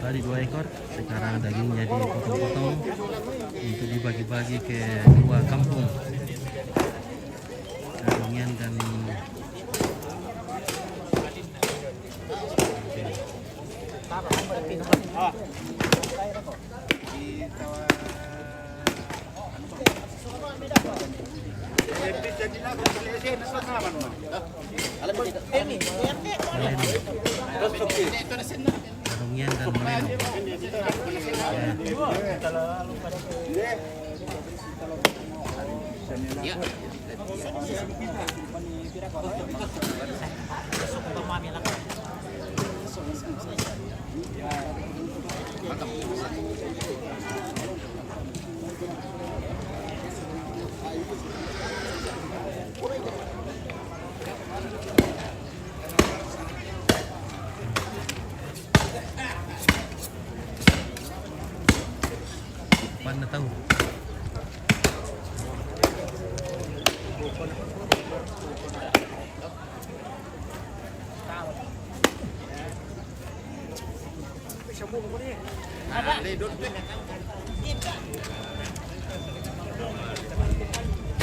Tadi 2 ekor, sekarang dagingnya dipotong-potong untuk dibagi-bagi ke 2 kampung. Kadungian dan Kadungian dan Moreno. Ya. Mana tahu?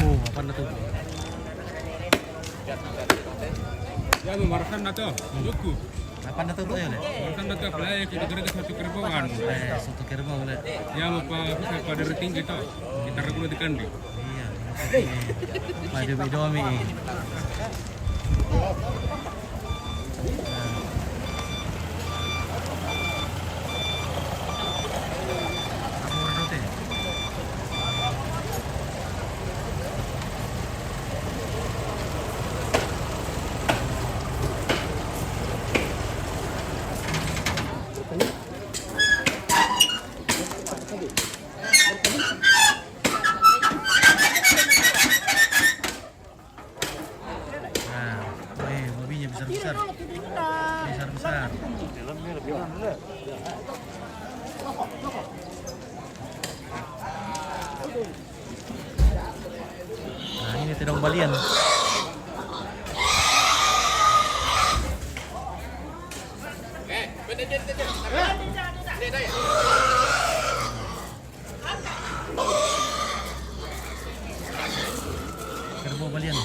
Oh, apa na to? Ya memarahkan na to, duku. Apa na to to yun? Marahkan na to, pelaya kita kira ke satu kerboan. Satu kerbau ulit. Ya mau bisa pada rating kita, kita regular di kandi. Iya. Madu-midomi. Babinya besar-besar. Besar-besar. Nah, ini tidak balian. Kerbau balian.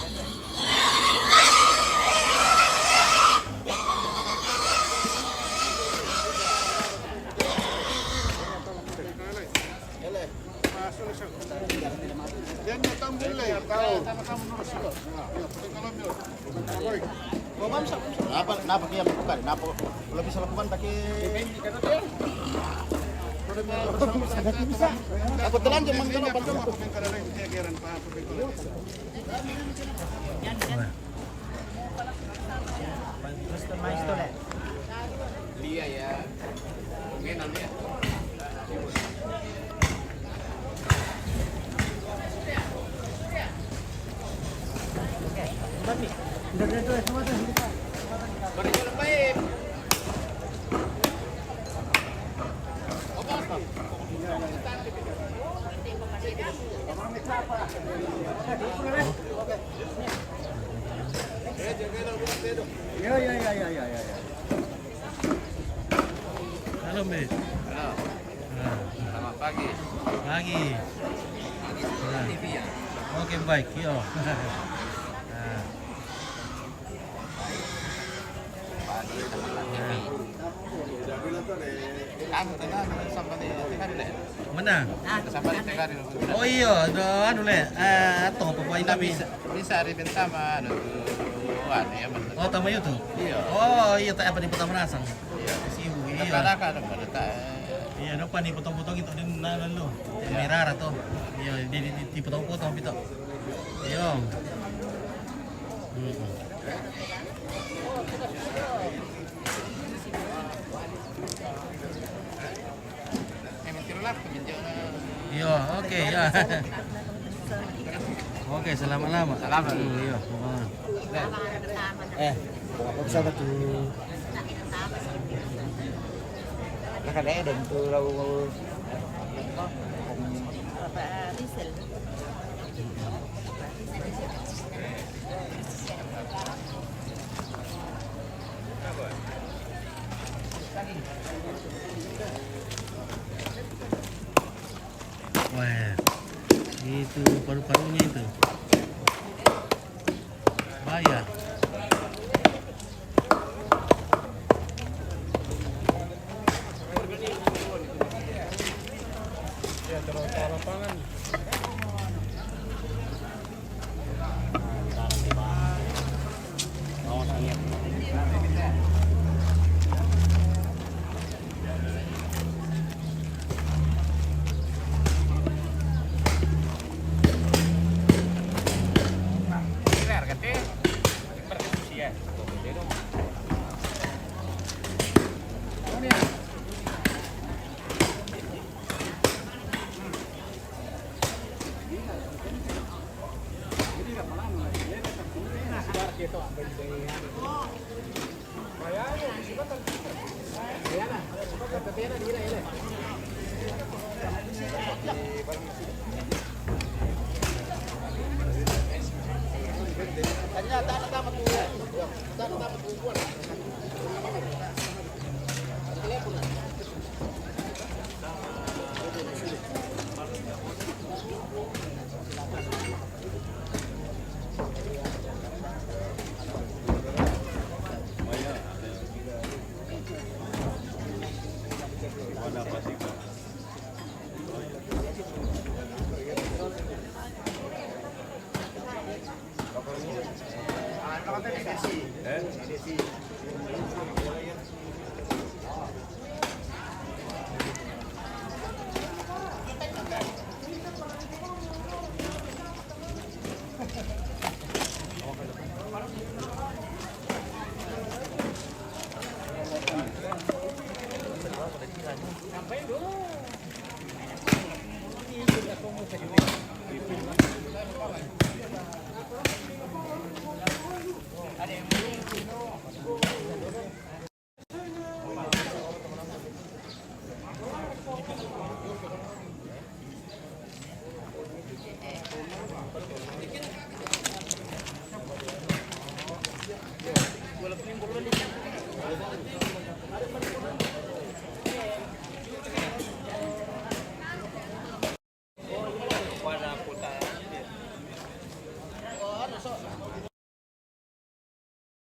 Kenapa dia lakukan? Kenapa kalau bisa lakukan pakai aku telanjang menggunakan Lia ya. Mengenal dia. Berjalan baik. Ya. Halo, Mbak. Halo. Selamat pagi. Pagi. TV ya. Oke, baik. Yo. Kamu tengah sampai di tengah dulu. Mana? Sampai di tengah dulu. Oh iya, anu le, atau apa kami? Bisa ribet sama anu ya benar. Oh, tama itu. Iya. Oh, iya tak apa di pertama nasang. Iya. Si ibu iya. Kadang-kadang pada tak. Iya, apa nih potong-potong itu din nanan lo. Merah atau iya di potong-potong itu. Iya. Iya, oke ya. Oke, selamat lama. Selamat. Iya. Apa sama tuh? Nakadaya dan tuh raw itu paru-parunya itu. Bahaya. Ya terus lapangan. Walaupun yang